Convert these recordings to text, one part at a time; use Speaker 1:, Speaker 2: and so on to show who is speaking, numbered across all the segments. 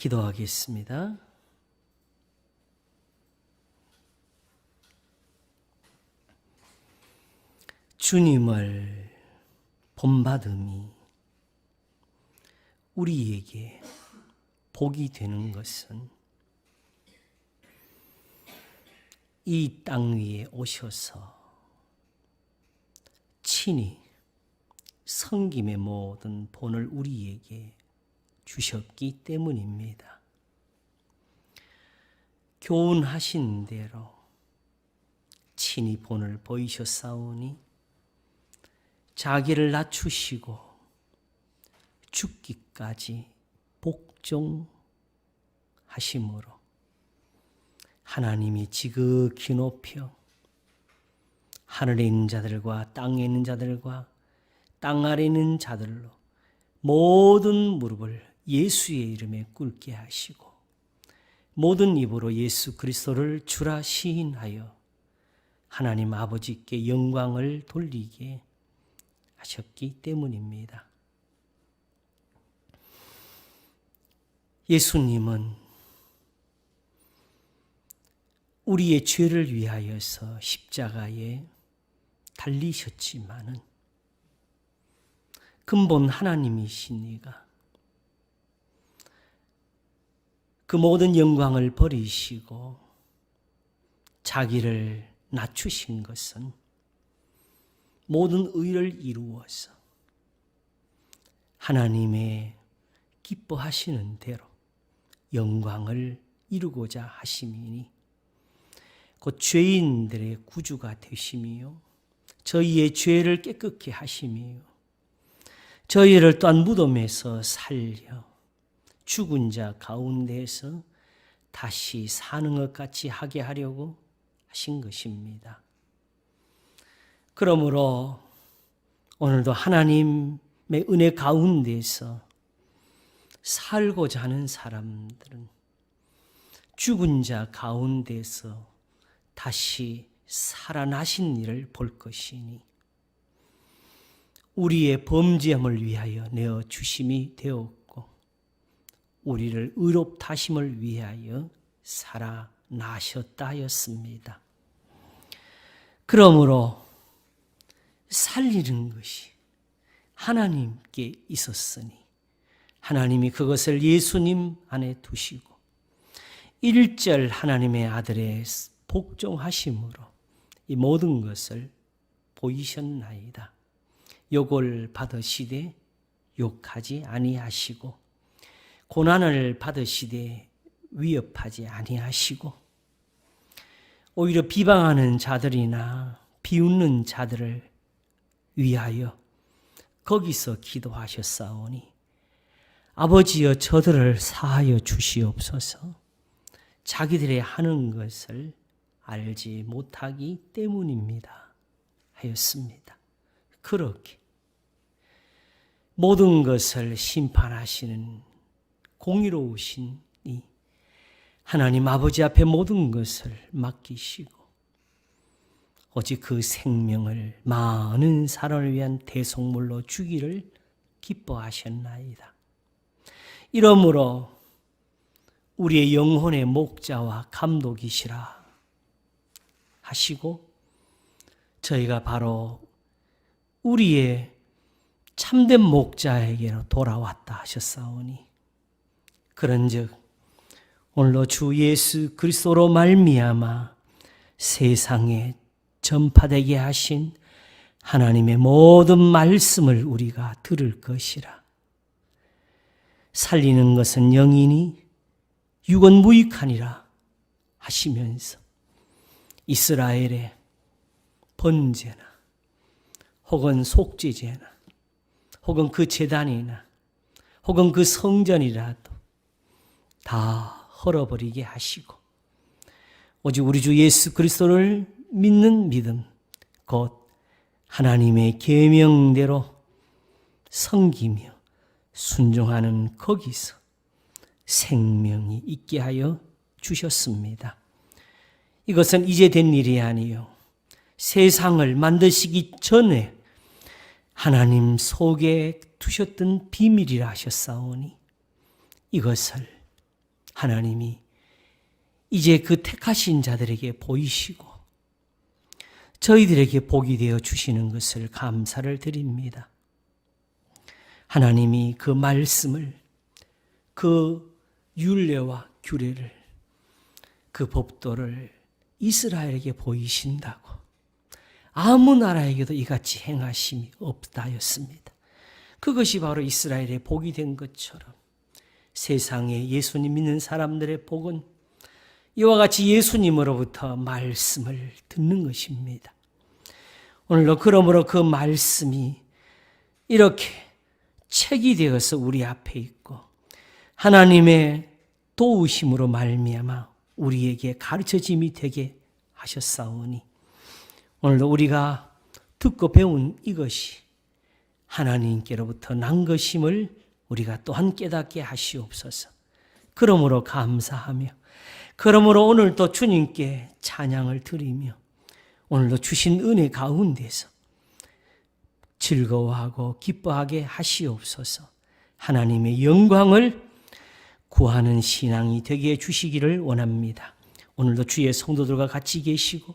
Speaker 1: 기도하겠습니다. 주님을 본받음이 우리에게 복이 되는 것은 이 땅 위에 오셔서 친히 섬김의 모든 본을 우리에게 주셨기 때문입니다. 교훈하신 대로 친히 본을 보이셨사오니 자기를 낮추시고 죽기까지 복종하심으로 하나님이 지극히 높여 하늘에 있는 자들과 땅에 있는 자들과 땅 아래에 있는 자들로 모든 무릎을 예수의 이름에 꿇게 하시고 모든 입으로 예수 그리스도를 주라 시인하여 하나님 아버지께 영광을 돌리게 하셨기 때문입니다. 예수님은 우리의 죄를 위하여서 십자가에 달리셨지만은 근본 하나님이신 이가 그 모든 영광을 버리시고 자기를 낮추신 것은 모든 의를 이루어서 하나님의 기뻐하시는 대로 영광을 이루고자 하심이니 곧 죄인들의 구주가 되심이요 저희의 죄를 깨끗게 하심이요 저희를 또한 무덤에서 살려 죽은 자 가운데에서 다시 사는 것 같이 하게 하려고 하신 것입니다. 그러므로 오늘도 하나님의 은혜 가운데서 살고자 하는 사람들은 죽은 자 가운데서 다시 살아나신 일을 볼 것이니 우리의 범죄함을 위하여 내어 주심이 되었고 우리를 의롭다 하심을 위하여 살아나셨다 하였습니다. 그러므로 살리는 것이 하나님께 있었으니 하나님이 그것을 예수님 안에 두시고 일절 하나님의 아들의 복종하심으로 이 모든 것을 보이셨나이다. 욕을 받으시되 욕하지 아니하시고 고난을 받으시되 위협하지 아니하시고 오히려 비방하는 자들이나 비웃는 자들을 위하여 거기서 기도하셨사오니 아버지여 저들을 사하여 주시옵소서. 자기들의 하는 것을 알지 못하기 때문입니다 하였습니다. 그렇게 모든 것을 심판하시는 공의로우신 이 하나님 아버지 앞에 모든 것을 맡기시고 오직 그 생명을 많은 사람을 위한 대속물로 주기를 기뻐하셨나이다. 이러므로 우리의 영혼의 목자와 감독이시라 하시고 저희가 바로 우리의 참된 목자에게로 돌아왔다 하셨사오니 그런즉 오늘도 주 예수 그리스도로 말미암아 세상에 전파되게 하신 하나님의 모든 말씀을 우리가 들을 것이라. 살리는 것은 영이니 육은 무익하니라 하시면서 이스라엘의 번제나 혹은 속죄제나 혹은 그 제단이나 혹은 그 성전이라도 다 헐어버리게 하시고 오직 우리 주 예수 그리스도를 믿는 믿음 곧 하나님의 계명대로 섬기며 순종하는 거기서 생명이 있게 하여 주셨습니다. 이것은 이제 된 일이 아니요 세상을 만드시기 전에 하나님 속에 두셨던 비밀이라 하셨사오니 이것을 하나님이 이제 그 택하신 자들에게 보이시고 저희들에게 복이 되어 주시는 것을 감사를 드립니다. 하나님이 그 말씀을, 그 율례와 규례를, 그 법도를 이스라엘에게 보이신다고 아무 나라에게도 이같이 행하심이 없다 하였습니다. 그것이 바로 이스라엘의 복이 된 것처럼 세상에 예수님 믿는 사람들의 복은 이와 같이 예수님으로부터 말씀을 듣는 것입니다. 오늘도 그러므로 그 말씀이 이렇게 책이 되어서 우리 앞에 있고 하나님의 도우심으로 말미암아 우리에게 가르쳐짐이 되게 하셨사오니 오늘도 우리가 듣고 배운 이것이 하나님께로부터 난 것임을 우리가 또한 깨닫게 하시옵소서. 그러므로 감사하며 그러므로 오늘도 주님께 찬양을 드리며 오늘도 주신 은혜 가운데서 즐거워하고 기뻐하게 하시옵소서. 하나님의 영광을 구하는 신앙이 되게 해주시기를 원합니다. 오늘도 주의 성도들과 같이 계시고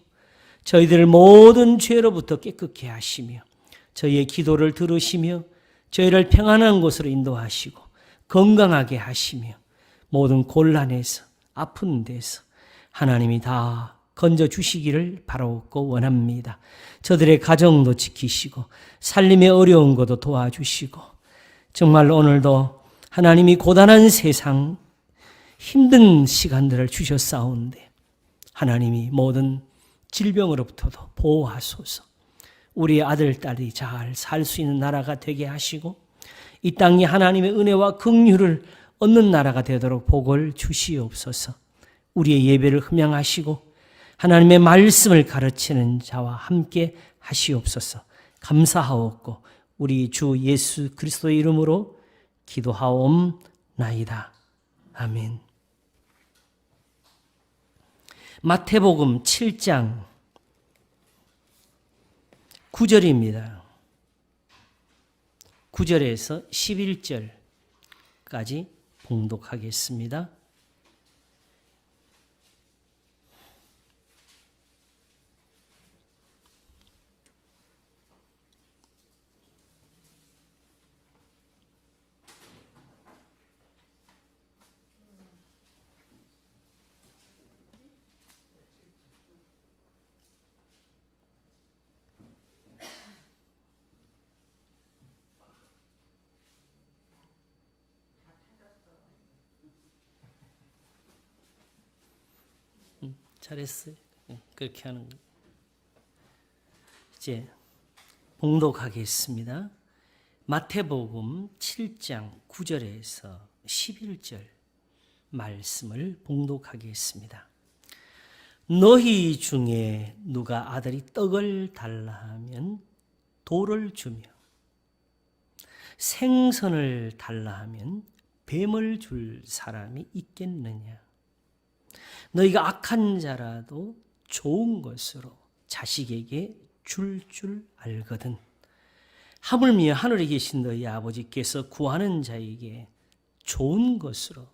Speaker 1: 저희들을 모든 죄로부터 깨끗게 하시며 저희의 기도를 들으시며 저희를 평안한 곳으로 인도하시고 건강하게 하시며 모든 곤란에서 아픈 데서 하나님이 다 건져주시기를 바라옵고 원합니다. 저들의 가정도 지키시고 살림의 어려운 것도 도와주시고 정말 오늘도 하나님이 고단한 세상 힘든 시간들을 주셨사온데 하나님이 모든 질병으로부터도 보호하소서. 우리의 아들, 딸이 잘 살 수 있는 나라가 되게 하시고 이 땅이 하나님의 은혜와 긍휼을 얻는 나라가 되도록 복을 주시옵소서. 우리의 예배를 흠양하시고 하나님의 말씀을 가르치는 자와 함께 하시옵소서. 감사하옵고 우리 주 예수 그리스도의 이름으로 기도하옵나이다. 아멘. 마태복음 7장 9절입니다. 9절에서 11절까지 봉독하겠습니다. 잘했어요. 그렇게 하는 거. 이제 봉독하겠습니다. 마태복음 7장 9절에서 11절 말씀을 봉독하겠습니다. 너희 중에 누가 아들이 떡을 달라 하면 돌을 주며 생선을 달라 하면 뱀을 줄 사람이 있겠느냐? 너희가 악한 자라도 좋은 것으로 자식에게 줄 알거든. 하물며 하늘에 계신 너희 아버지께서 구하는 자에게 좋은 것으로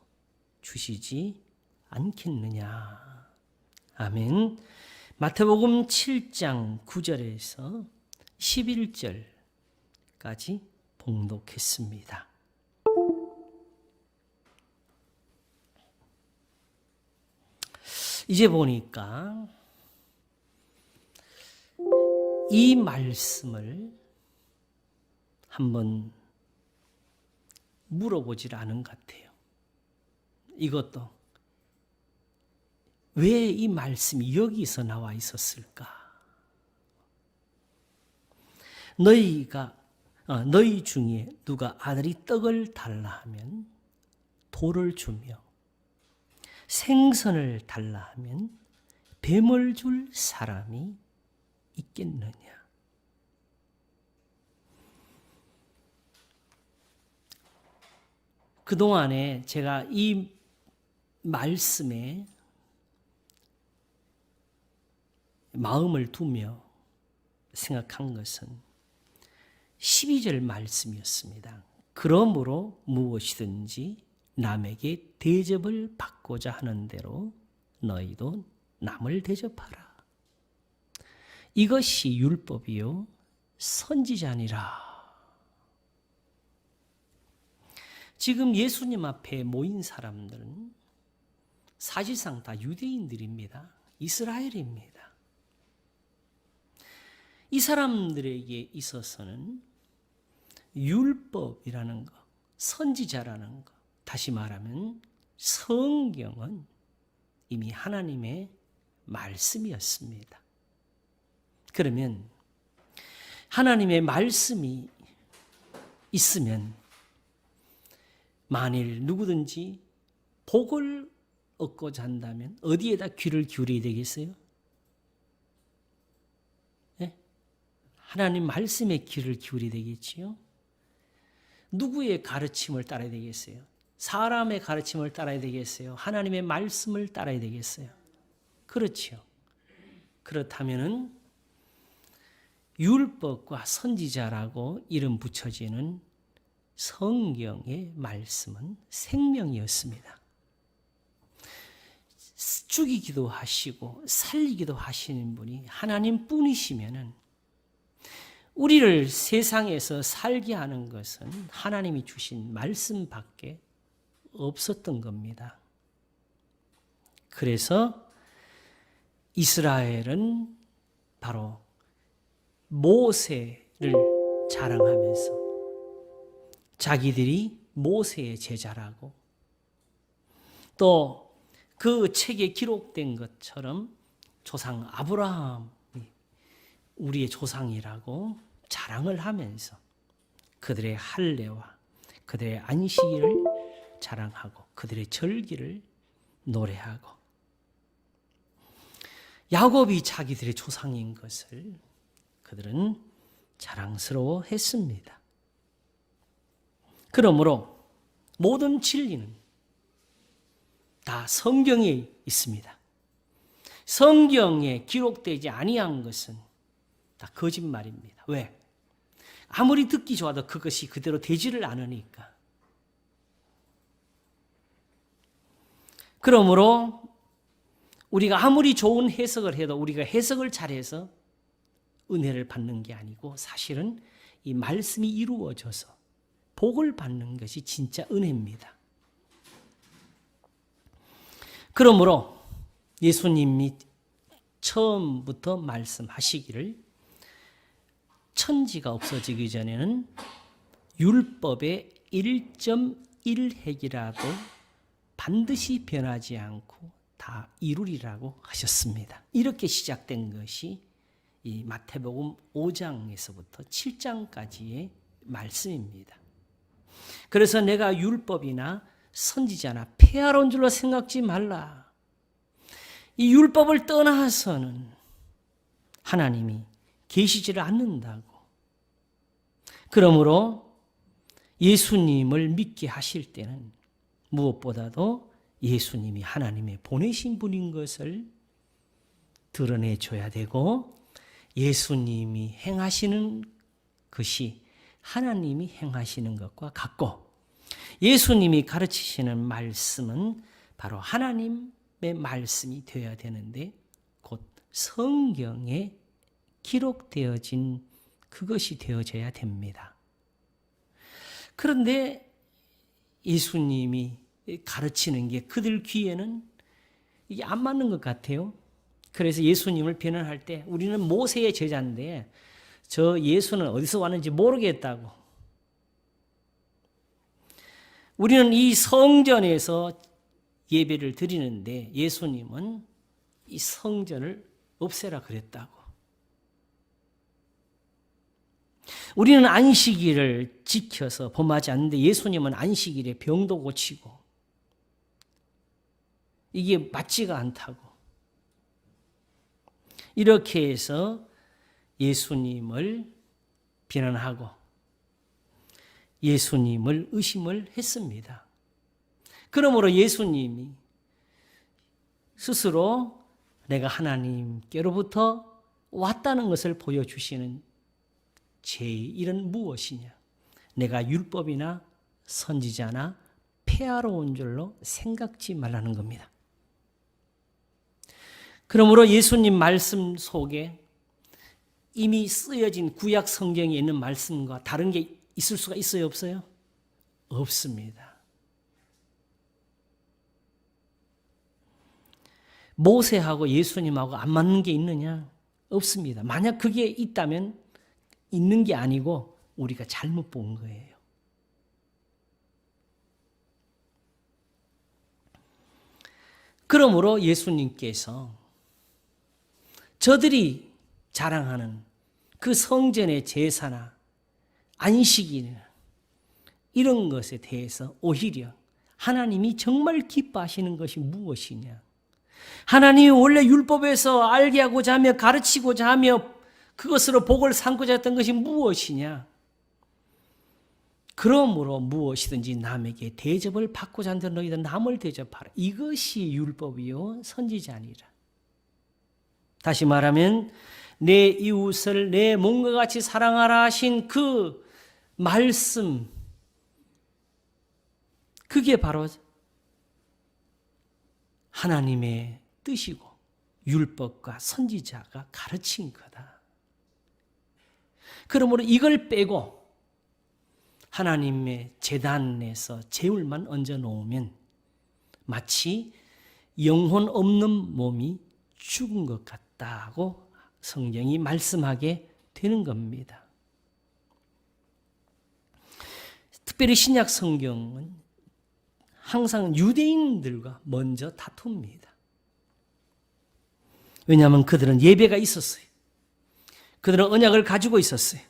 Speaker 1: 주시지 않겠느냐. 아멘. 마태복음 7장 9절에서 11절까지 봉독했습니다. 이제 보니까 이 말씀을 한번 물어보질 않은 것 같아요. 이것도 왜 이 말씀이 여기서 나와 있었을까? 너희 중에 누가 아들이 떡을 달라 하면 돌을 주며 생선을 달라 하면 뱀을 줄 사람이 있겠느냐? 그동안에 제가 이 말씀에 마음을 두며 생각한 것은 12절 말씀이었습니다. 그러므로 무엇이든지 남에게 대접을 받고자 하는 대로 너희도 남을 대접하라. 이것이 율법이요 선지자니라. 지금 예수님 앞에 모인 사람들은 사실상 다 유대인들입니다. 이스라엘입니다. 이 사람들에게 있어서는 율법이라는 것, 선지자라는 것, 다시 말하면 성경은 이미 하나님의 말씀이었습니다. 그러면 하나님의 말씀이 있으면 만일 누구든지 복을 얻고자 한다면 어디에다 귀를 기울여야 되겠어요? 네? 하나님 말씀에 귀를 기울여야 되겠지요? 누구의 가르침을 따라야 되겠어요? 사람의 가르침을 따라야 되겠어요? 하나님의 말씀을 따라야 되겠어요? 그렇죠. 그렇다면은 율법과 선지자라고 이름 붙여지는 성경의 말씀은 생명이었습니다. 죽이기도 하시고 살리기도 하시는 분이 하나님 뿐이시면은 우리를 세상에서 살게 하는 것은 하나님이 주신 말씀밖에 없었던 겁니다. 그래서 이스라엘은 바로 모세를 자랑하면서 자기들이 모세의 제자라고 또 그 책에 기록된 것처럼 조상 아브라함이 우리의 조상이라고 자랑을 하면서 그들의 할례와 그들의 안식일을 자랑하고 그들의 절기를 노래하고 야곱이 자기들의 조상인 것을 그들은 자랑스러워했습니다. 그러므로 모든 진리는 다 성경에 있습니다. 성경에 기록되지 아니한 것은 다 거짓말입니다. 왜? 아무리 듣기 좋아도 그것이 그대로 되지를 않으니까. 그러므로 우리가 아무리 좋은 해석을 해도 우리가 해석을 잘해서 은혜를 받는 게 아니고 사실은 이 말씀이 이루어져서 복을 받는 것이 진짜 은혜입니다. 그러므로 예수님이 처음부터 말씀하시기를 천지가 없어지기 전에는 율법의 1.1핵이라도 반드시 변하지 않고 다 이루리라고 하셨습니다. 이렇게 시작된 것이 이 마태복음 5장에서부터 7장까지의 말씀입니다. 그래서 내가 율법이나 선지자나 폐하러 온 줄로 생각지 말라. 이 율법을 떠나서는 하나님이 계시지를 않는다고. 그러므로 예수님을 믿게 하실 때는 무엇보다도 예수님이 하나님의 보내신 분인 것을 드러내줘야 되고 예수님이 행하시는 것이 하나님이 행하시는 것과 같고 예수님이 가르치시는 말씀은 바로 하나님의 말씀이 되어야 되는데 곧 성경에 기록되어진 그것이 되어져야 됩니다. 그런데 예수님이 가르치는 게 그들 귀에는 이게 안 맞는 것 같아요. 그래서 예수님을 변호할 때 우리는 모세의 제자인데 저 예수는 어디서 왔는지 모르겠다고. 우리는 이 성전에서 예배를 드리는데 예수님은 이 성전을 없애라 그랬다고. 우리는 안식일을 지켜서 범하지 않는데 예수님은 안식일에 병도 고치고 이게 맞지가 않다고. 이렇게 해서 예수님을 비난하고 예수님을 의심을 했습니다. 그러므로 예수님이 스스로 내가 하나님께로부터 왔다는 것을 보여주시는 제 일은 무엇이냐? 내가 율법이나 선지자나 폐하로운 줄로 생각지 말라는 겁니다. 그러므로 예수님 말씀 속에 이미 쓰여진 구약 성경에 있는 말씀과 다른 게 있을 수가 있어요, 없어요? 없습니다. 모세하고 예수님하고 안 맞는 게 있느냐? 없습니다. 만약 그게 있다면 있는 게 아니고 우리가 잘못 본 거예요. 그러므로 예수님께서 저들이 자랑하는 그 성전의 제사나 안식이나 이런 것에 대해서 오히려 하나님이 정말 기뻐하시는 것이 무엇이냐? 하나님이 원래 율법에서 알게 하고자 하며 가르치고자 하며 그것으로 복을 삼고자 했던 것이 무엇이냐? 그러므로 무엇이든지 남에게 대접을 받고자 한다 너희들 남을 대접하라. 이것이 율법이요 선지자니라. 다시 말하면 내 이웃을 내 몸과 같이 사랑하라 하신 그 말씀, 그게 바로 하나님의 뜻이고 율법과 선지자가 가르친 거다. 그러므로 이걸 빼고 하나님의 제단에서 제물만 얹어 놓으면 마치 영혼 없는 몸이 죽은 것 같다고 성경이 말씀하게 되는 겁니다. 특별히 신약 성경은 항상 유대인들과 먼저 다툽니다. 왜냐하면 그들은 예배가 있었어요. 그들은 언약을 가지고 있었어요.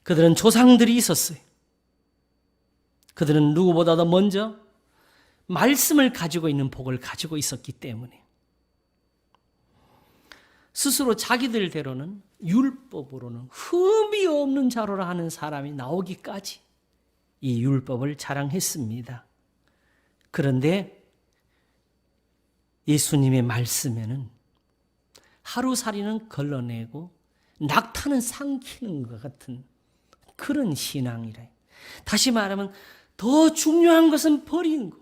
Speaker 1: 그들은 조상들이 있었어요. 그들은 누구보다도 먼저 말씀을 가지고 있는 복을 가지고 있었기 때문에 스스로 자기들대로는 율법으로는 흠이 없는 자로라 하는 사람이 나오기까지 이 율법을 자랑했습니다. 그런데 예수님의 말씀에는 하루살이는 걸러내고 낙타는 삼키는 것 같은 그런 신앙이래. 다시 말하면 더 중요한 것은 버리는 거.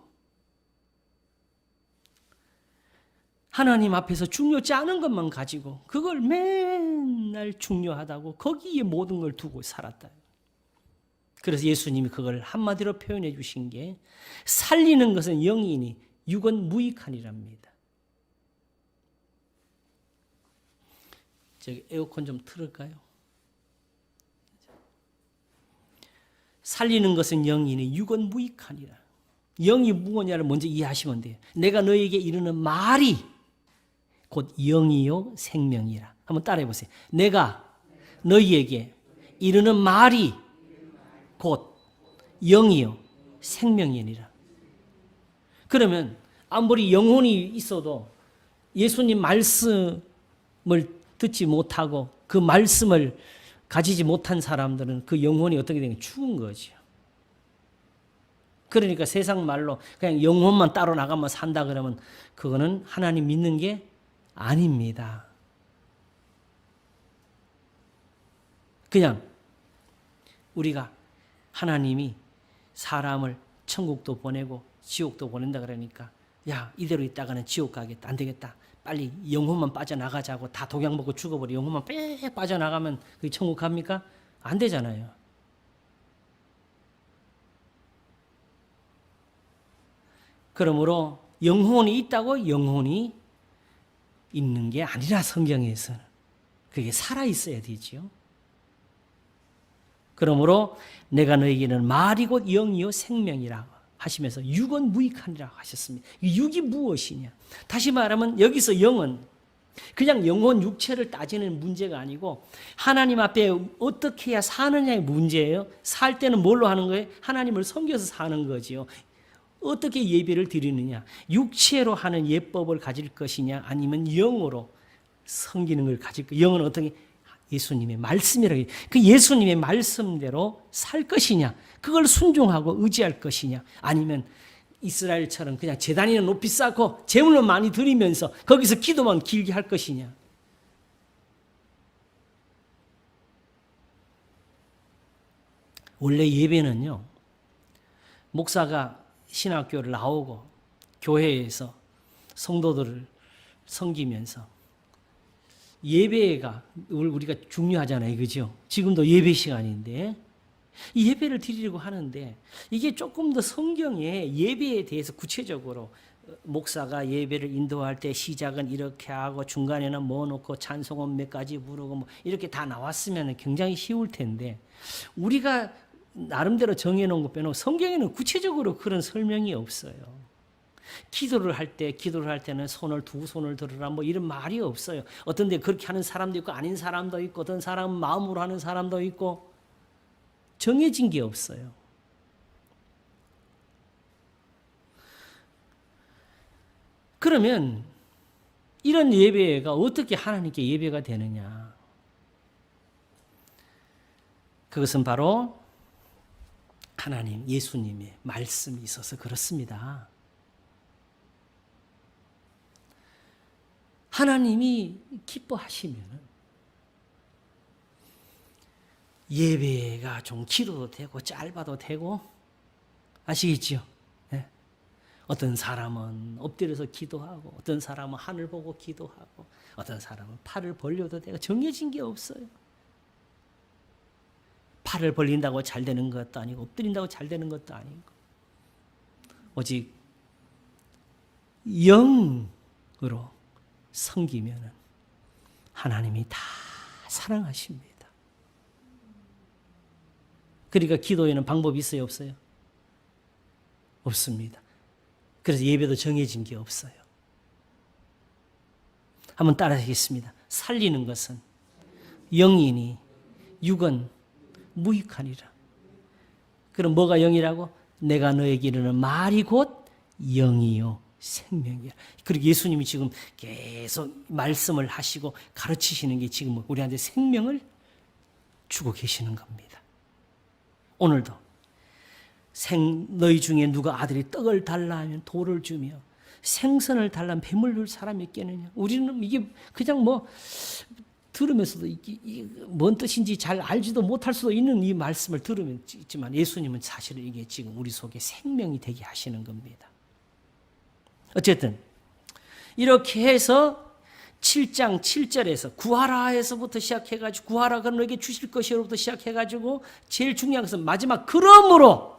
Speaker 1: 하나님 앞에서 중요치 않은 것만 가지고 그걸 맨날 중요하다고 거기에 모든 걸 두고 살았다. 그래서 예수님이 그걸 한마디로 표현해 주신 게 살리는 것은 영이니 육은 무익하니랍니다. 저기 에어컨 좀 틀을까요? 살리는 것은 영이니 육은 무익하니라. 영이 무엇이냐를 먼저 이해하시면 돼요. 내가 너에게 이르는 말이 곧 영이요 생명이라. 한번 따라해 보세요. 내가 너희에게 이르는 말이 곧 영이요 생명이니라. 그러면 아무리 영혼이 있어도 예수님 말씀을 듣지 못하고 그 말씀을 가지지 못한 사람들은 그 영혼이 어떻게 되냐 죽은 거죠. 그러니까 세상 말로 그냥 영혼만 따로 나가면 산다 그러면 그거는 하나님 믿는 게 아닙니다. 그냥 우리가 하나님이 사람을 천국도 보내고 지옥도 보낸다 그러니까 야 이대로 있다가는 지옥 가겠다. 안 되겠다. 빨리 영혼만 빠져나가자고 다 독약 먹고 죽어버려. 영혼만 빽 빠져나가면 그게 천국 갑니까? 안 되잖아요. 그러므로 영혼이 있다고 영혼이 있는 게 아니라 성경에서는 그게 살아있어야 되지요. 그러므로 내가 너에게는 말이 곧 영이요 생명이라고 하시면서 육은 무익하니라고 하셨습니다. 육이 무엇이냐? 다시 말하면 여기서 영은 그냥 영혼 육체를 따지는 문제가 아니고 하나님 앞에 어떻게 해야 사느냐의 문제예요. 살 때는 뭘로 하는 거예요? 하나님을 섬겨서 사는 거지요. 어떻게 예배를 드리느냐? 육체로 하는 예법을 가질 것이냐? 아니면 영으로 섬기는 걸 가질 것? 영은 어떻게? 예수님의 말씀이라고 해요. 그 예수님의 말씀대로 살 것이냐? 그걸 순종하고 의지할 것이냐? 아니면 이스라엘처럼 그냥 제단이나 높이 쌓고 재물만 많이 드리면서 거기서 기도만 길게 할 것이냐? 원래 예배는요, 목사가 신학교를 나오고 교회에서 성도들을 섬기면서 예배가 우리가 중요하잖아요. 그죠? 지금도 예배 시간인데 이 예배를 드리려고 하는데 이게 조금 더 성경에 예배에 대해서 구체적으로 목사가 예배를 인도할 때 시작은 이렇게 하고 중간에는 뭐 놓고 찬송은 몇 가지 부르고 뭐 이렇게 다 나왔으면 굉장히 쉬울 텐데 우리가 나름대로 정해놓은 것 빼놓고 성경에는 구체적으로 그런 설명이 없어요. 기도를 할 때는 두 손을 들으라 뭐 이런 말이 없어요. 어떤 데 그렇게 하는 사람도 있고 아닌 사람도 있고 어떤 사람은 마음으로 하는 사람도 있고 정해진 게 없어요. 그러면 이런 예배가 어떻게 하나님께 예배가 되느냐? 그것은 바로 하나님, 예수님의 말씀이 있어서 그렇습니다. 하나님이 기뻐하시면 예배가 좀 길어도 되고 짧아도 되고 아시겠죠? 네. 어떤 사람은 엎드려서 기도하고 어떤 사람은 하늘 보고 기도하고 어떤 사람은 팔을 벌려도 되고 정해진 게 없어요. 팔을 벌린다고 잘 되는 것도 아니고 엎드린다고 잘 되는 것도 아니고 오직 영으로 섬기면 하나님이 다 사랑하십니다. 그러니까 기도에는 방법이 있어요? 없어요? 없습니다. 그래서 예배도 정해진 게 없어요. 한번 따라하겠습니다. 살리는 것은 영이니 육은 무익하니라. 그럼 뭐가 영이라고? 내가 너에게 이르는 말이 곧 영이요 생명이야. 그리고 예수님이 지금 계속 말씀을 하시고 가르치시는 게 지금 우리한테 생명을 주고 계시는 겁니다. 오늘도 너희 중에 누가 아들이 떡을 달라 하면 돌을 주며 생선을 달라면 뱀을 줄 사람이 있겠느냐. 우리는 이게 그냥 들으면서도 뭔 뜻인지 잘 알지도 못할 수도 있는 이 말씀을 들으면 있지만 예수님은 사실은 이게 지금 우리 속에 생명이 되게 하시는 겁니다. 어쨌든 이렇게 해서 7장 7절에서 구하라에서부터 시작해가지고 구하라 그는 너에게 주실 것이로부터 시작해가지고 제일 중요한 것은 마지막 그러므로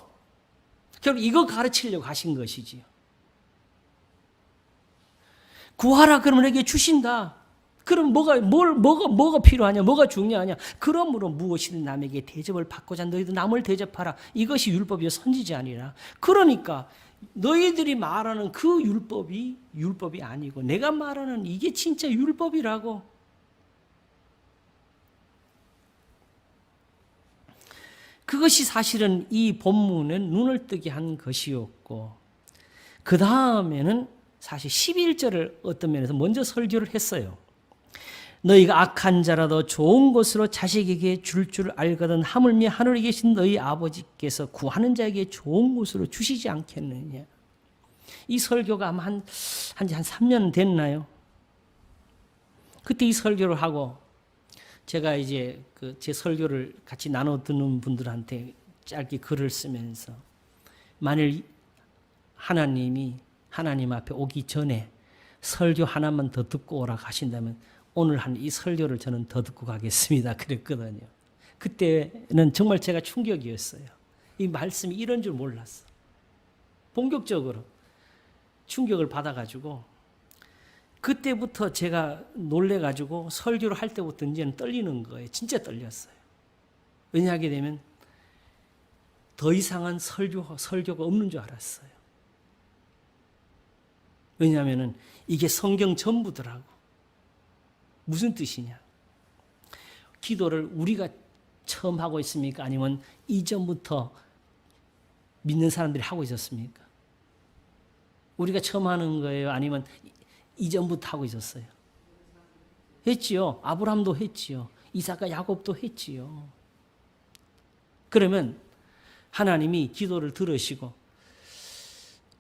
Speaker 1: 결국 이거 가르치려고 하신 것이지요. 구하라 그러면 너에게 주신다. 그럼 뭐가 필요하냐? 뭐가 중요하냐? 그러므로 무엇이든 남에게 대접을 받고자 너희도 남을 대접하라. 이것이 율법이요 선지자 아니라. 그러니까 너희들이 말하는 그 율법이 아니고 내가 말하는 이게 진짜 율법이라고. 그것이 사실은 이 본문은 눈을 뜨게 한 것이었고 그 다음에는 사실 11절을 어떤 면에서 먼저 설교를 했어요. 너희가 악한 자라도 좋은 것으로 자식에게 줄 알거든 하물며 하늘에 계신 너희 아버지께서 구하는 자에게 좋은 것으로 주시지 않겠느냐. 이 설교가 아마 한 3년 됐나요? 그때 이 설교를 하고 제가 이제 제 설교를 같이 나눠 듣는 분들한테 짧게 글을 쓰면서 만일 하나님이 하나님 앞에 오기 전에 설교 하나만 더 듣고 오라 하신다면 오늘 한 이 설교를 저는 더 듣고 가겠습니다. 그랬거든요. 그때는 정말 제가 충격이었어요. 이 말씀이 이런 줄 몰랐어. 본격적으로 충격을 받아가지고 그때부터 제가 놀래가지고 설교를 할 때부터 이제는 떨리는 거예요. 진짜 떨렸어요. 왜냐하게 되면 더 이상한 설교가 없는 줄 알았어요. 왜냐하면 이게 성경 전부더라고. 무슨 뜻이냐? 기도를 우리가 처음 하고 있습니까? 아니면 이전부터 믿는 사람들이 하고 있었습니까? 우리가 처음 하는 거예요? 아니면 이전부터 하고 있었어요? 했지요. 아브라함도 했지요. 이삭과 야곱도 했지요. 그러면 하나님이 기도를 들으시고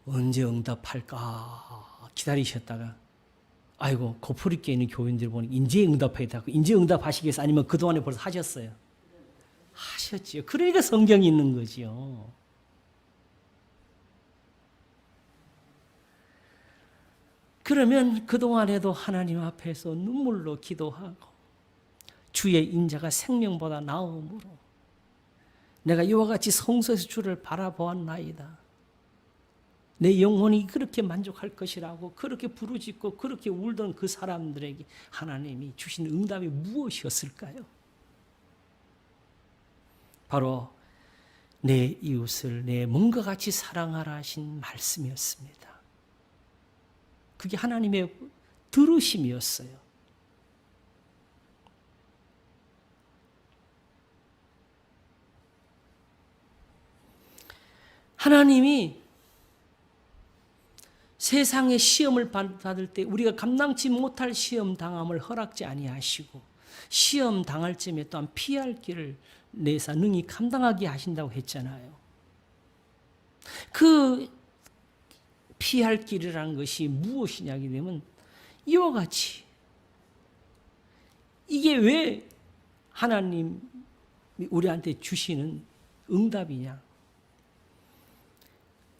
Speaker 1: 언제 응답할까 기다리셨다가 아이고 고프리께 있는 교인들 보니 이제 응답하겠다고 이제 응답하시겠어요? 아니면 그동안에 벌써 하셨어요? 하셨지요. 그러니까 성경이 있는 거지요. 그러면 그동안에도 하나님 앞에서 눈물로 기도하고 주의 인자가 생명보다 나음으로 내가 이와 같이 성소에서 주를 바라보았나이다. 내 영혼이 그렇게 만족할 것이라고 그렇게 부르짖고 그렇게 울던 그 사람들에게 하나님이 주신 응답이 무엇이었을까요? 바로 내 이웃을 내 몸과 같이 사랑하라 하신 말씀이었습니다. 그게 하나님의 들으심이었어요. 하나님이 세상의 시험을 받을 때 우리가 감당치 못할 시험 당함을 허락지 아니하시고 시험 당할 쯤에 또한 피할 길을 내사 능히 감당하게 하신다고 했잖아요. 그 피할 길이라는 것이 무엇이냐게 되면 이와 같이 이게 왜 하나님이 우리한테 주시는 응답이냐?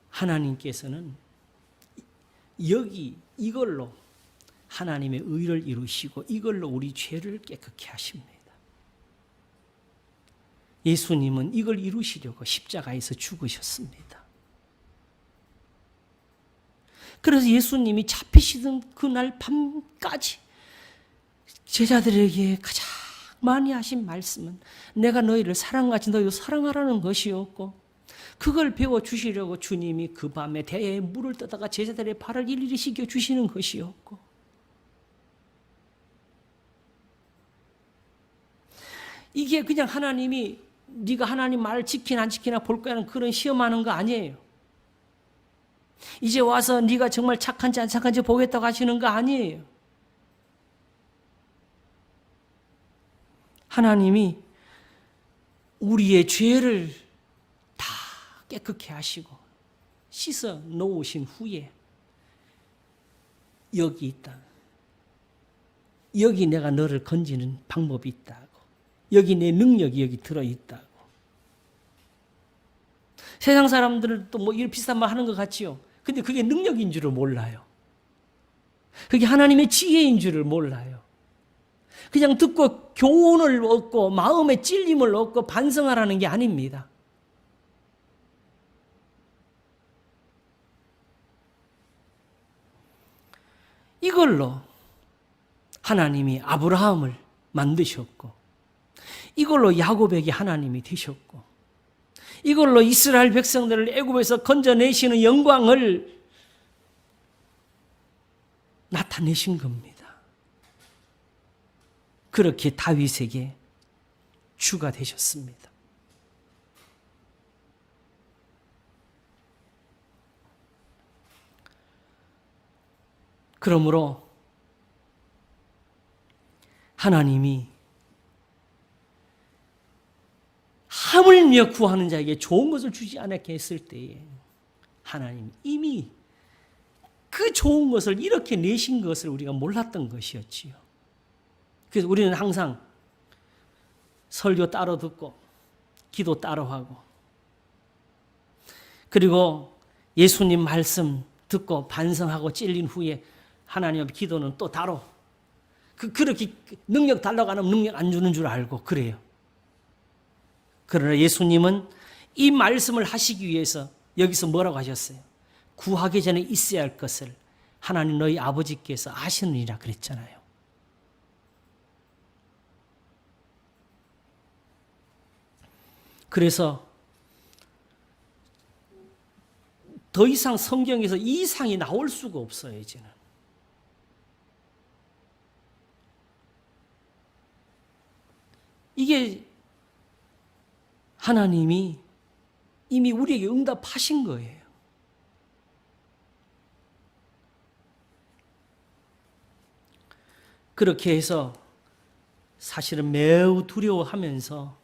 Speaker 1: 하나님께서는 여기 이걸로 하나님의 의를 이루시고 이걸로 우리 죄를 깨끗게 하십니다. 예수님은 이걸 이루시려고 십자가에서 죽으셨습니다. 그래서 예수님이 잡히시던 그날 밤까지 제자들에게 가장 많이 하신 말씀은 내가 너희를 사랑같이 너희도 사랑하라는 것이었고 그걸 배워주시려고 주님이 그 밤에 대야에 물을 떠다가 제자들의 발을 일일이 씻겨주시는 것이었고 이게 그냥 하나님이 네가 하나님 말을 지키나 안 지키나 볼 거라는 그런 시험하는 거 아니에요. 이제 와서 네가 정말 착한지 안 착한지 보겠다고 하시는 거 아니에요. 하나님이 우리의 죄를 다 깨끗게 하시고 씻어 놓으신 후에 여기 있다. 여기 내가 너를 건지는 방법이 있다고. 여기 내 능력이 여기 들어있다고. 세상 사람들은 또 뭐 이런 비슷한 말 하는 것 같지요. 근데 그게 능력인 줄을 몰라요. 그게 하나님의 지혜인 줄을 몰라요. 그냥 듣고 교훈을 얻고 마음의 찔림을 얻고 반성하라는 게 아닙니다. 이걸로 하나님이 아브라함을 만드셨고 이걸로 야곱에게 하나님이 되셨고 이걸로 이스라엘 백성들을 애굽에서 건져내시는 영광을 나타내신 겁니다. 그렇게 다윗에게 주가 되셨습니다. 그러므로 하나님이 하물며 구하는 자에게 좋은 것을 주지 않게 했을 때에 하나님 이미 그 좋은 것을 이렇게 내신 것을 우리가 몰랐던 것이었지요. 그래서 우리는 항상 설교 따로 듣고 기도 따로 하고 그리고 예수님 말씀 듣고 반성하고 찔린 후에 하나님 앞에 기도는 또 따로 그렇게 능력 달라고 하면 능력 안 주는 줄 알고 그래요. 그러나 예수님은 이 말씀을 하시기 위해서 여기서 뭐라고 하셨어요? 구하기 전에 있어야 할 것을 하나님 너희 아버지께서 아시느니라 그랬잖아요. 그래서 더 이상 성경에서 이 이상이 나올 수가 없어요, 이제는. 이게 하나님이 이미 우리에게 응답하신 거예요. 그렇게 해서 사실은 매우 두려워하면서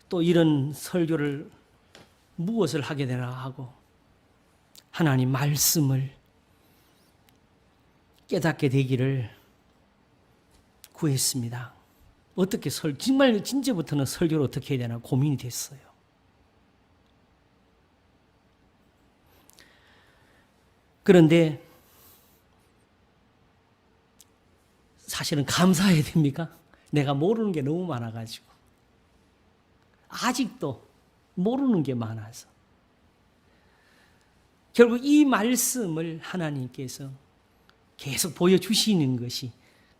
Speaker 1: 또 이런 설교를 무엇을 하게 되나 하고 하나님 말씀을 깨닫게 되기를 구했습니다. 어떻게 정말 진짜부터는 설교를 어떻게 해야 되나 고민이 됐어요. 그런데 사실은 감사해야 됩니까? 내가 모르는 게 너무 많아가지고. 아직도 모르는 게 많아서. 결국 이 말씀을 하나님께서 계속 보여주시는 것이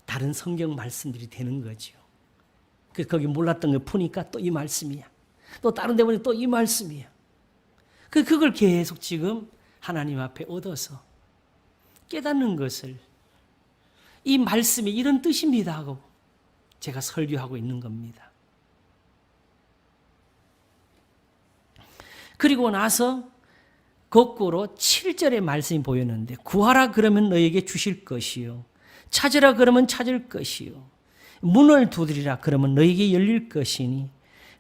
Speaker 1: 다른 성경 말씀들이 되는 거죠. 그래서 거기 몰랐던 걸 푸니까 또 이 말씀이야. 또 다른 데 보니 또 이 말씀이야. 그걸 계속 지금 하나님 앞에 얻어서 깨닫는 것을 이 말씀이 이런 뜻입니다 하고 제가 설교하고 있는 겁니다. 그리고 나서 거꾸로 7절의 말씀이 보였는데 구하라 그러면 너에게 주실 것이요 찾으라 그러면 찾을 것이요 문을 두드리라 그러면 너에게 열릴 것이니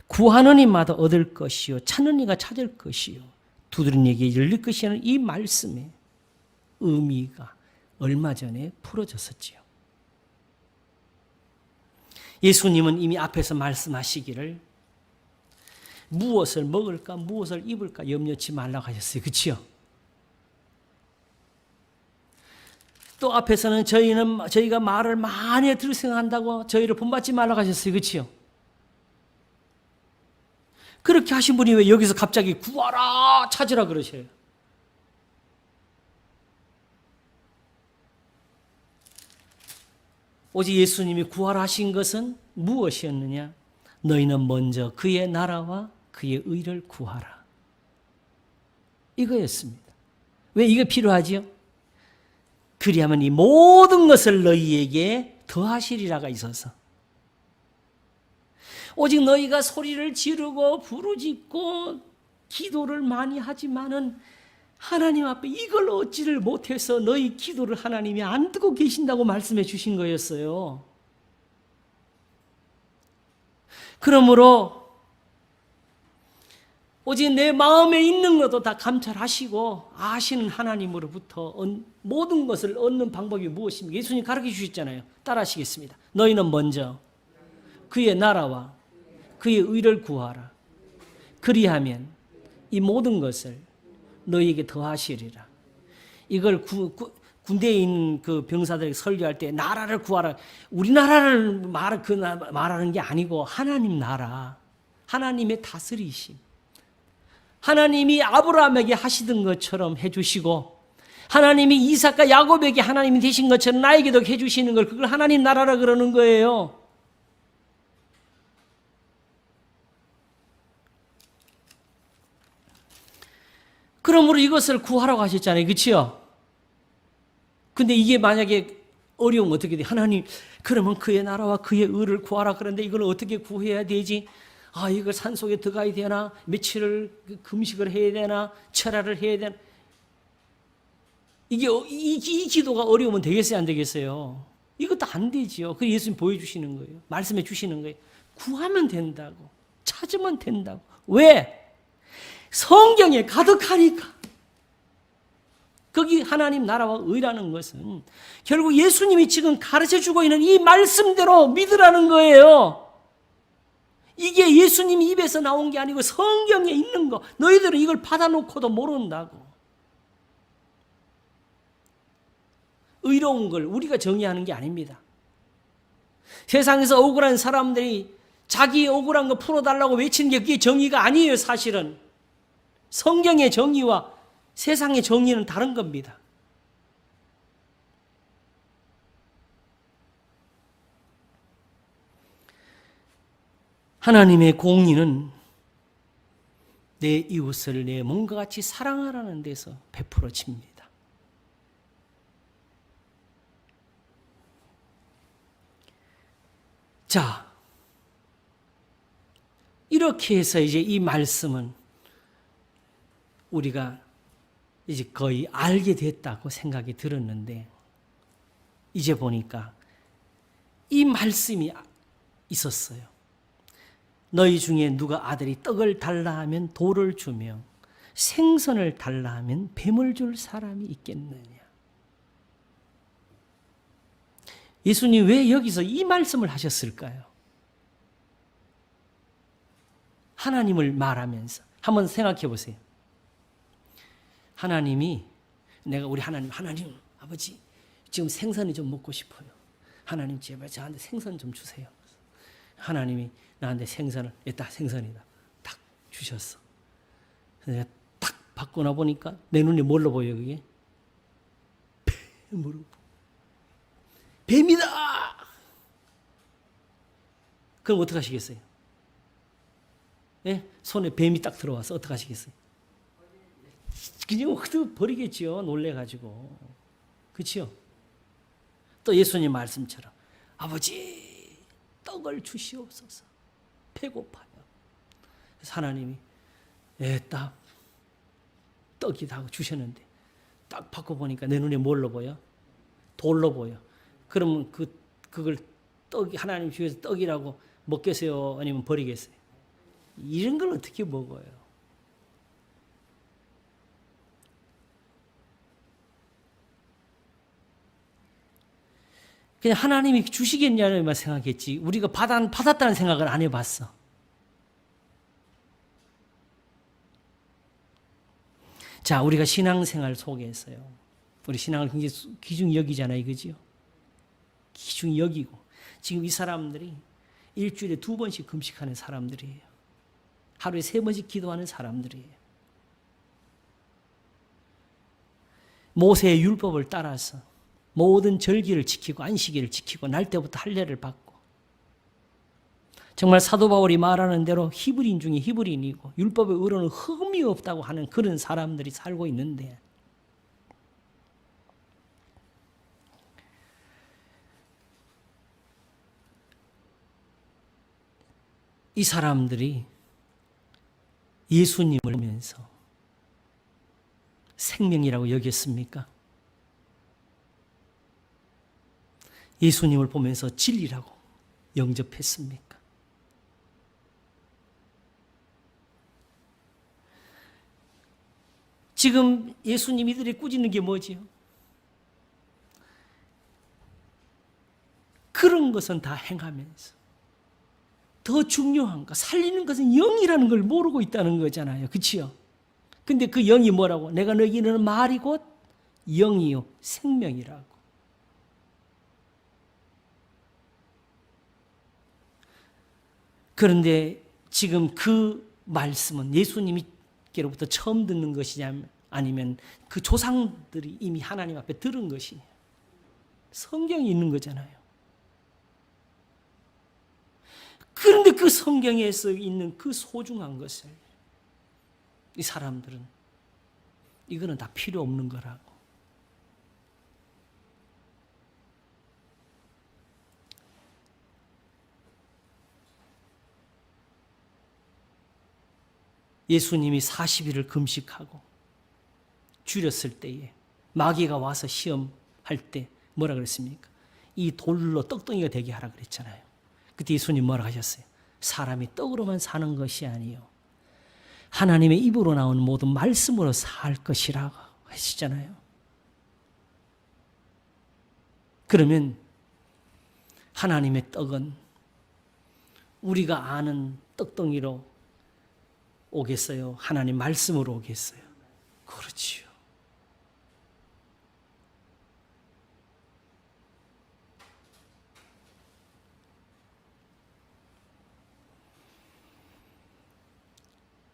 Speaker 1: 구하는 이마다 얻을 것이요 찾는 이가 찾을 것이요 두드리는 이에게 열릴 것이라는 이 말씀의 의미가 얼마 전에 풀어졌었지요. 예수님은 이미 앞에서 말씀하시기를 무엇을 먹을까 무엇을 입을까 염려치 말라고 하셨어요. 그렇죠? 또 앞에서는 저희가 말을 많이 들을 생각한다고 저희를 본받지 말라고 하셨어요. 그렇죠? 그렇게 하신 분이 왜 여기서 갑자기 구하라 찾으라 그러셔요? 오직 예수님이 구하라 하신 것은 무엇이었느냐? 너희는 먼저 그의 나라와 그의 의를 구하라. 이거였습니다. 왜 이게 필요하지요? 그리하면 이 모든 것을 너희에게 더하시리라가 있어서 오직 너희가 소리를 지르고 부르짖고 기도를 많이 하지만은 하나님 앞에 이걸 얻지를 못해서 너희 기도를 하나님이 안 듣고 계신다고 말씀해 주신 거였어요. 그러므로 오직 내 마음에 있는 것도 다 감찰하시고 아시는 하나님으로부터 모든 것을 얻는 방법이 무엇입니까? 예수님 가르쳐 주셨잖아요. 따라하시겠습니다. 너희는 먼저 그의 나라와 그의 의를 구하라. 그리하면 이 모든 것을 너희에게 더하시리라. 이걸 군대에 있는 그 병사들에게 설교할 때 나라를 구하라. 우리나라를 말하는 게 아니고 하나님 나라, 하나님의 다스리심. 하나님이 아브라함에게 하시던 것처럼 해주시고 하나님이 이삭과 야곱에게 하나님이 되신 것처럼 나에게도 해주시는 걸 그걸 하나님 나라라 그러는 거예요. 그러므로 이것을 구하라고 하셨잖아요. 그렇죠? 근데 이게 만약에 어려우면 어떻게 돼? 하나님, 그러면 그의 나라와 그의 의를 구하라 그러는데 이걸 어떻게 구해야 되지? 아, 이걸 산속에 들어가야 되나? 며칠을 금식을 해야 되나? 철야를 해야 되나? 이 기도가 어려우면 되겠어요? 안 되겠어요? 이것도 안 되지요. 그 예수님 보여주시는 거예요. 말씀해 주시는 거예요. 구하면 된다고. 찾으면 된다고. 왜? 성경에 가득하니까. 거기 하나님 나라와 의라는 것은 결국 예수님이 지금 가르쳐주고 있는 이 말씀대로 믿으라는 거예요. 이게 예수님 입에서 나온 게 아니고 성경에 있는 거. 너희들은 이걸 받아놓고도 모른다고. 의로운 걸 우리가 정의하는 게 아닙니다. 세상에서 억울한 사람들이 자기 억울한 거 풀어달라고 외치는 게 그게 정의가 아니에요. 사실은 성경의 정의와 세상의 정의는 다른 겁니다. 하나님의 공의는 내 이웃을 내 몸과 같이 사랑하라는 데서 베풀어집니다. 자, 이렇게 해서 이제 이 말씀은 우리가 이제 거의 알게 됐다고 생각이 들었는데 이제 보니까 이 말씀이 있었어요. 너희 중에 누가 아들이 떡을 달라 하면 돌을 주며 생선을 달라 하면 뱀을 줄 사람이 있겠느냐. 예수님 왜 여기서 이 말씀을 하셨을까요? 하나님을 말하면서 한번 생각해 보세요. 하나님이 우리 하나님 아버지 지금 생선이 좀 먹고 싶어요. 하나님 제발 저한테 생선 좀 주세요. 하나님이 나한테 생선을, 딱 생선이다. 딱 주셨어. 내가 딱 받고 나 보니까 내 눈에 뭘로 보여 그게? 뱀으로. 뱀이다! 그럼 어떻게 하시겠어요? 예? 손에 뱀이 딱 들어와서 어떻게 하시겠어요? 그냥 그대로 버리겠죠. 놀래가지고. 그렇죠? 또 예수님 말씀처럼 아버지 떡을 주시옵소서. 배고파요. 그래서 하나님이 딱 떡이다 하고 주셨는데 딱 받고 보니까 내 눈에 뭘로 보여? 돌로 보여. 그러면 그걸 떡이 하나님 주셔서 떡이라고 먹겠어요? 아니면 버리겠어요? 이런 걸 어떻게 먹어요? 그냥 하나님이 주시겠냐는 생각했지 우리가 받았다는 생각을 안 해봤어. 자, 우리가 신앙생활 속에서요. 우리 신앙을 굉장히 귀중히 여기잖아요. 그죠? 귀중히 여기고. 지금 이 사람들이 일주일에 2번씩 금식하는 사람들이에요. 하루에 3번씩 기도하는 사람들이에요. 모세의 율법을 따라서 모든 절기를 지키고 안식일을 지키고 날 때부터 할례를 받고 정말 사도 바울이 말하는 대로 히브리인 중에 히브리인이고 율법의 의로는 흠이 없다고 하는 그런 사람들이 살고 있는데 이 사람들이 예수님을 보면서 생명이라고 여겼습니까? 예수님을 보면서 진리라고 영접했습니까? 지금 예수님 이들이 꾸짖는 게 뭐지요? 그런 것은 다 행하면서 더 중요한 거 살리는 것은 영이라는 걸 모르고 있다는 거잖아요. 그렇지요? 근데 그 영이 뭐라고? 내가 너희에게 이르는 말이 곧 영이요 생명이라고. 그런데 지금 그 말씀은 예수님께로부터 처음 듣는 것이냐 아니면 그 조상들이 이미 하나님 앞에 들은 것이냐. 성경이 있는 거잖아요. 그런데 그 성경에서 있는 그 소중한 것을 이 사람들은 이거는 다 필요 없는 거라고. 예수님이 40일을 금식하고 줄였을 때에 마귀가 와서 시험할 때 뭐라 그랬습니까? 이 돌로 떡덩이가 되게 하라 그랬잖아요. 그때 예수님 뭐라 하셨어요? 사람이 떡으로만 사는 것이 아니요 하나님의 입으로 나오는 모든 말씀으로 살 것이라고 하시잖아요. 그러면 하나님의 떡은 우리가 아는 떡덩이로 오겠어요? 하나님 말씀으로 오겠어요? 그렇지요.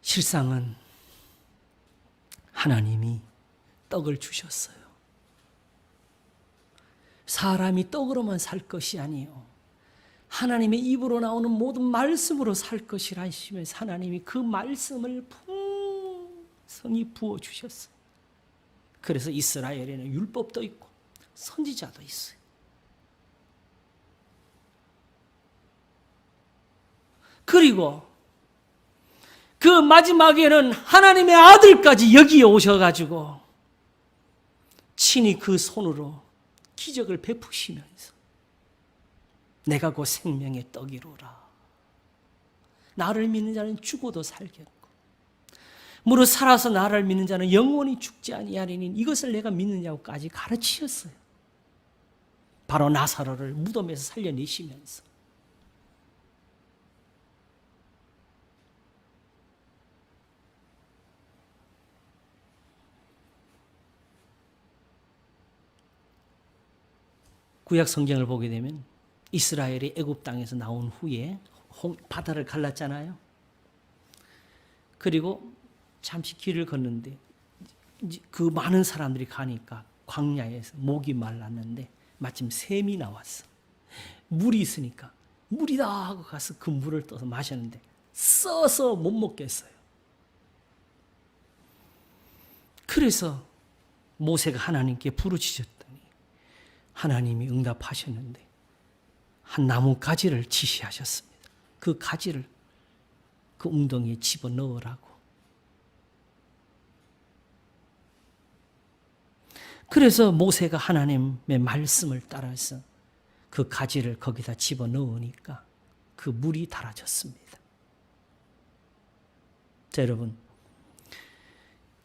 Speaker 1: 실상은 하나님이 떡을 주셨어요. 사람이 떡으로만 살 것이 아니요 하나님의 입으로 나오는 모든 말씀으로 살 것이라 하시면서 하나님이 그 말씀을 풍성히 부어주셨어요. 그래서 이스라엘에는 율법도 있고 선지자도 있어요. 그리고 그 마지막에는 하나님의 아들까지 여기에 오셔가지고 친히 그 손으로 기적을 베푸시면서 내가 곧 생명의 떡이로라. 나를 믿는 자는 죽어도 살겠고 무릇 살아서 나를 믿는 자는 영원히 죽지 아니하리니 이것을 내가 믿느냐고까지 가르치셨어요. 바로 나사로를 무덤에서 살려내시면서 구약 성경을 보게 되면 이스라엘이 애굽 땅에서 나온 후에 바다를 갈랐잖아요. 그리고 잠시 길을 걷는데 그 많은 사람들이 가니까 광야에서 목이 말랐는데 마침 샘이 나왔어. 물이 있으니까 물이다 하고 가서 그 물을 떠서 마셨는데 써서 못 먹겠어요. 그래서 모세가 하나님께 부르짖었더니 하나님이 응답하셨는데 한 나무 가지를 지시하셨습니다. 그 가지를 그 웅덩이에 집어넣으라고. 그래서 모세가 하나님의 말씀을 따라서 그 가지를 거기다 집어넣으니까 그 물이 달아졌습니다. 자, 여러분,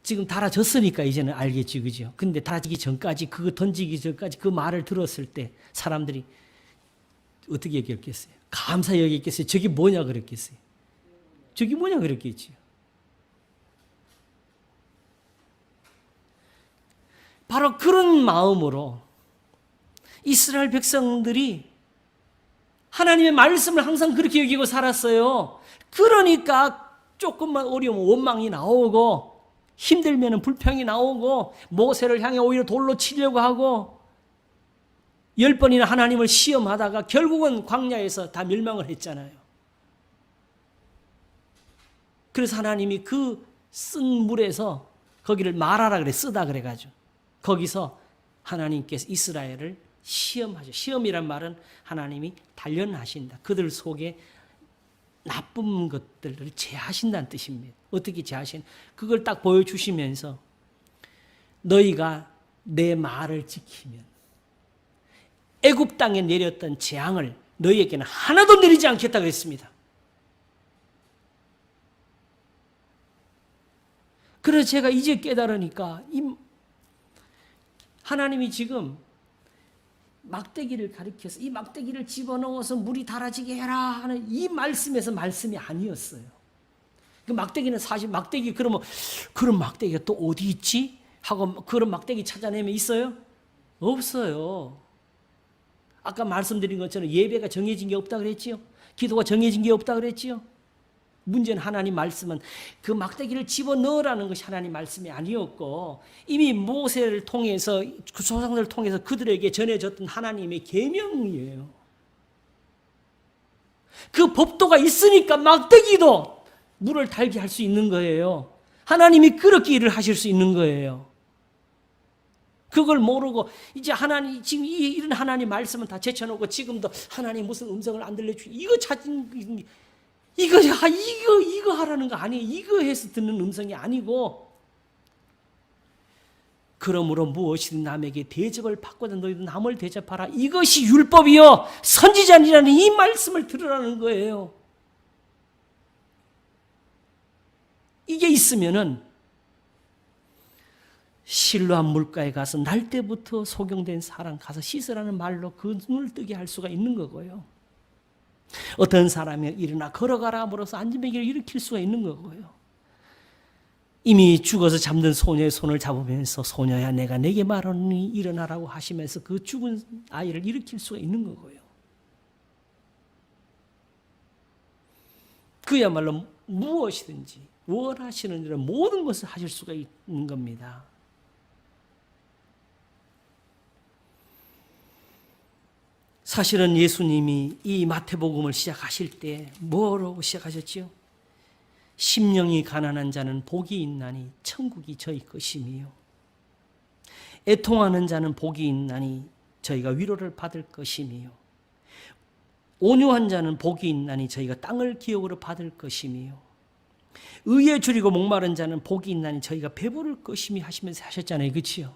Speaker 1: 지금 달아졌으니까 이제는 알겠지, 그죠? 근데 달아지기 전까지, 그거 던지기 전까지 그 말을 들었을 때 사람들이 어떻게 여겼겠어요? 감사 여겼겠어요? 저게 뭐냐 그랬겠어요? 저게 뭐냐 그랬겠지요? 바로 그런 마음으로 이스라엘 백성들이 하나님의 말씀을 항상 그렇게 여기고 살았어요. 그러니까 조금만 어려우면 원망이 나오고 힘들면 불평이 나오고 모세를 향해 오히려 돌로 치려고 하고 10번이나 하나님을 시험하다가 결국은 광야에서 다 멸망을 했잖아요. 그래서 하나님이 그 쓴 물에서 거기를 말하라 그래, 쓰다 그래가지고 거기서 하나님께서 이스라엘을 시험하죠. 시험이란 말은 하나님이 단련하신다. 그들 속에 나쁜 것들을 제하신다는 뜻입니다. 어떻게 제하신? 그걸 딱 보여주시면서 너희가 내 말을 지키면 애굽 땅에 내렸던 재앙을 너희에게는 하나도 내리지 않겠다 그랬습니다. 그래서 제가 이제 깨달으니까 하나님이 지금 막대기를 가리켜서 이 막대기를 집어넣어서 물이 달아지게 해라 하는 이 말씀에서 말씀이 아니었어요. 그 막대기는 사실 그러면 그런 막대기가 또 어디 있지? 하고 그런 막대기 찾아내면 있어요? 없어요. 아까 말씀드린 것처럼 예배가 정해진 게 없다 그랬지요? 기도가 정해진 게 없다 그랬지요? 문제는 하나님 말씀은 그 막대기를 집어넣으라는 것이 하나님 말씀이 아니었고 이미 모세를 통해서 그 조상들을 통해서 그들에게 전해졌던 하나님의 계명이에요. 그 법도가 있으니까 막대기도 물을 달게 할 수 있는 거예요. 하나님이 그렇게 일을 하실 수 있는 거예요. 그걸 모르고 이제 하나님 지금 이런 하나님 말씀은 다 제쳐놓고 지금도 하나님 무슨 음성을 안 들려주고 이거 찾은 이거 하라는 거 아니에요. 이거 해서 듣는 음성이 아니고 그러므로 무엇이든 남에게 대접을 받고자 너희도 남을 대접하라. 이것이 율법이요 선지자니라는 이 말씀을 들으라는 거예요. 이게 있으면은 실로암 물가에 가서 날 때부터 소경된 사람 가서 씻으라는 말로 그 눈을 뜨게 할 수가 있는 거고요. 어떤 사람이 일어나 걸어가라 함으로써 안진뱅이를 일으킬 수가 있는 거고요. 이미 죽어서 잠든 소녀의 손을 잡으면서 소녀야 내가 내게 말하니 일어나라고 하시면서 그 죽은 아이를 일으킬 수가 있는 거고요. 그야말로 무엇이든지 원하시는 대로 모든 것을 하실 수가 있는 겁니다. 사실은 예수님이 이 마태복음을 시작하실 때 뭐라고 시작하셨지요? 심령이 가난한 자는 복이 있나니 천국이 저희 것이며 애통하는 자는 복이 있나니 저희가 위로를 받을 것이며 온유한 자는 복이 있나니 저희가 땅을 기업으로 받을 것이며 의에 줄이고 목마른 자는 복이 있나니 저희가 배부를 것이며 하시면서 하셨잖아요. 그렇지요?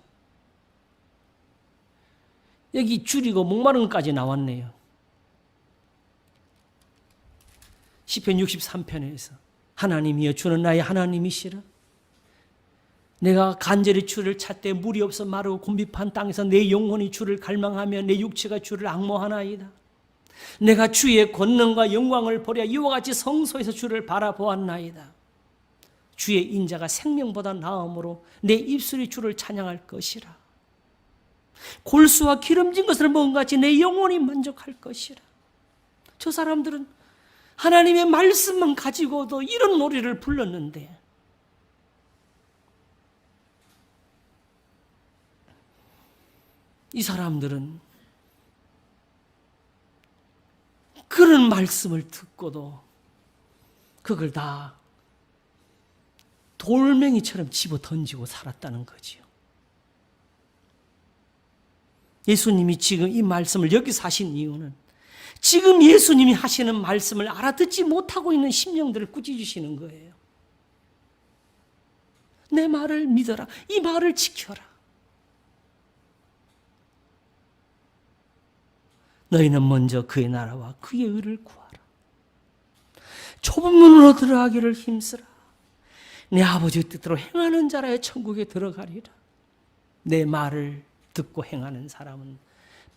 Speaker 1: 여기 줄이고 목마른 것까지 나왔네요. 시편 63편에서 하나님이여 주는 나의 하나님이시라. 내가 간절히 주를 찾되 물이 없어 마르고 곤비판 땅에서 내 영혼이 주를 갈망하며 내 육체가 주를 앙모하나이다. 내가 주의 권능과 영광을 보려 이와 같이 성소에서 주를 바라보았나이다. 주의 인자가 생명보다 나음으로 내 입술이 주를 찬양할 것이라. 골수와 기름진 것을 먹은 같이 내 영혼이 만족할 것이라. 저 사람들은 하나님의 말씀만 가지고도 이런 노래를 불렀는데 이 사람들은 그런 말씀을 듣고도 그걸 다 돌멩이처럼 집어 던지고 살았다는 거지요. 예수님이 지금 이 말씀을 여기서 하신 이유는 지금 예수님이 하시는 말씀을 알아듣지 못하고 있는 심령들을 꾸짖으시는 거예요. 내 말을 믿어라. 이 말을 지켜라. 너희는 먼저 그의 나라와 그의 의를 구하라. 좁은 문으로 들어가기를 힘쓰라. 내 아버지의 뜻대로 행하는 자라야 천국에 들어가리라. 내 말을 듣고 행하는 사람은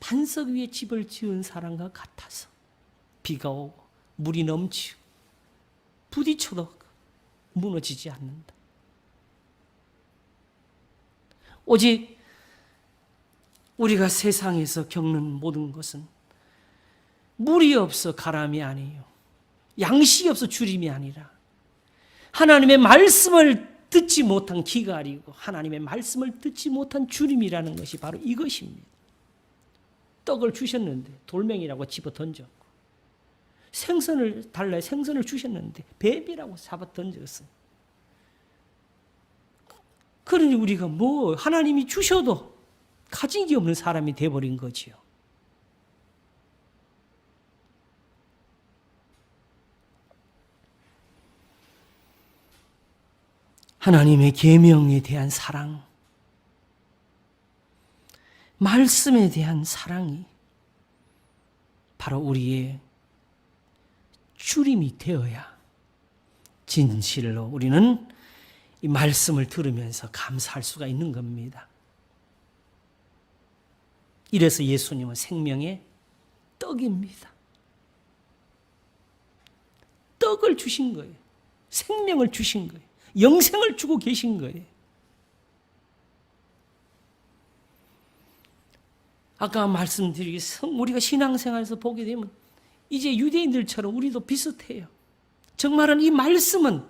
Speaker 1: 반석 위에 집을 지은 사람과 같아서 비가 오고 물이 넘치고 부딪혀도 무너지지 않는다. 오직 우리가 세상에서 겪는 모든 것은 물이 없어 가람이 아니에요. 양식이 없어 주림이 아니라 하나님의 말씀을 듣지 못한 기갈이고 하나님의 말씀을 듣지 못한 주림이라는 것이 바로 이것입니다. 떡을 주셨는데 돌멩이라고 집어 던졌고 생선을 달라 생선을 주셨는데 뱀이라고 잡아 던졌어요. 그러니 우리가 뭐 하나님이 주셔도 가진 게 없는 사람이 돼버린 거지요. 하나님의 계명에 대한 사랑, 말씀에 대한 사랑이 바로 우리의 주림이 되어야 진실로 우리는 이 말씀을 들으면서 감사할 수가 있는 겁니다. 이래서 예수님은 생명의 떡입니다. 떡을 주신 거예요. 생명을 주신 거예요. 영생을 주고 계신 거예요. 아까 말씀드린 우리가 신앙생활에서 보게 되면 이제 유대인들처럼 우리도 비슷해요. 정말은 이 말씀은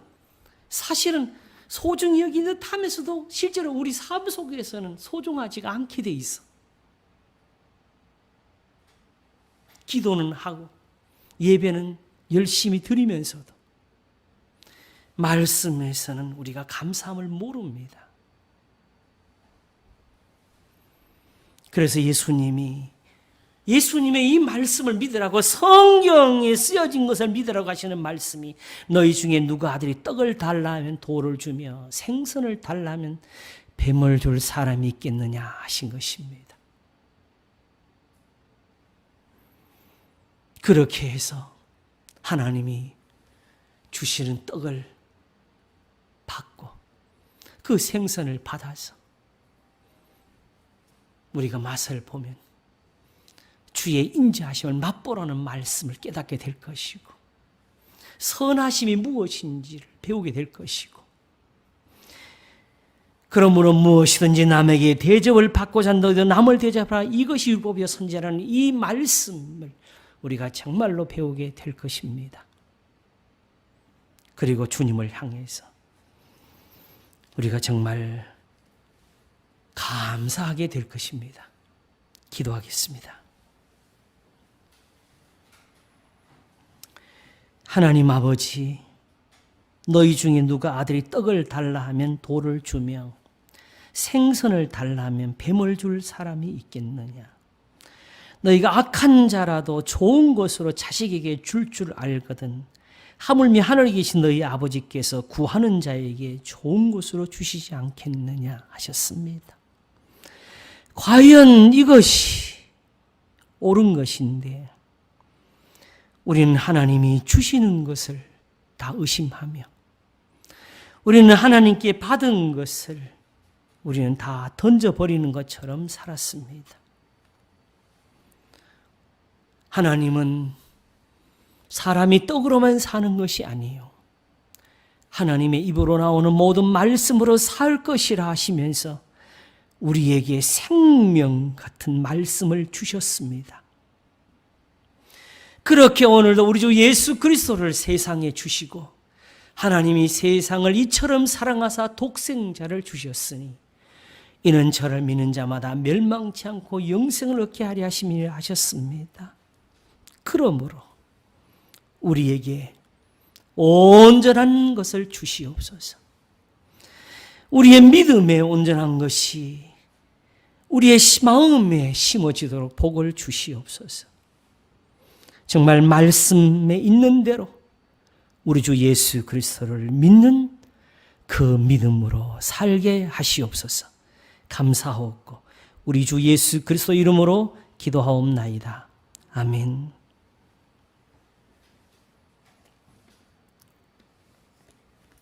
Speaker 1: 사실은 소중히 여기는 듯하면서도 실제로 우리 삶 속에서는 소중하지가 않게 돼 있어. 기도는 하고 예배는 열심히 드리면서도 말씀에서는 우리가 감사함을 모릅니다. 그래서 예수님의 이 말씀을 믿으라고 성경에 쓰여진 것을 믿으라고 하시는 말씀이 너희 중에 누가 아들이 떡을 달라 하면 돌을 주며 생선을 달라 하면 뱀을 줄 사람이 있겠느냐 하신 것입니다. 그렇게 해서 하나님이 주시는 떡을 받고 그 생선을 받아서 우리가 맛을 보면 주의 인자하심을 맛보라는 말씀을 깨닫게 될 것이고 선하심이 무엇인지를 배우게 될 것이고 그러므로 무엇이든지 남에게 대접을 받고자 한다 너희도 남을 대접하라 이것이 율법이요 선지자라는 이 말씀을 우리가 정말로 배우게 될 것입니다. 그리고 주님을 향해서 우리가 정말 감사하게 될 것입니다. 기도하겠습니다. 하나님 아버지, 너희 중에 누가 아들이 떡을 달라 하면 돌을 주며 생선을 달라 하면 뱀을 줄 사람이 있겠느냐. 너희가 악한 자라도 좋은 것으로 자식에게 줄 알거든 하물며 하늘에 계신 너희 아버지께서 구하는 자에게 좋은 것으로 주시지 않겠느냐 하셨습니다. 과연 이것이 옳은 것인데 우리는 하나님이 주시는 것을 다 의심하며 우리는 하나님께 받은 것을 우리는 다 던져버리는 것처럼 살았습니다. 하나님은 사람이 떡으로만 사는 것이 아니에요. 하나님의 입으로 나오는 모든 말씀으로 살 것이라 하시면서 우리에게 생명 같은 말씀을 주셨습니다. 그렇게 오늘도 우리 주 예수 그리스도를 세상에 주시고 하나님이 세상을 이처럼 사랑하사 독생자를 주셨으니 이는 저를 믿는 자마다 멸망치 않고 영생을 얻게 하려 하심이라 하셨습니다. 그러므로 우리에게 온전한 것을 주시옵소서. 우리의 믿음에 온전한 것이 우리의 마음에 심어지도록 복을 주시옵소서. 정말 말씀에 있는 대로 우리 주 예수 그리스도를 믿는 그 믿음으로 살게 하시옵소서. 감사하옵고 우리 주 예수 그리스도 이름으로 기도하옵나이다. 아멘.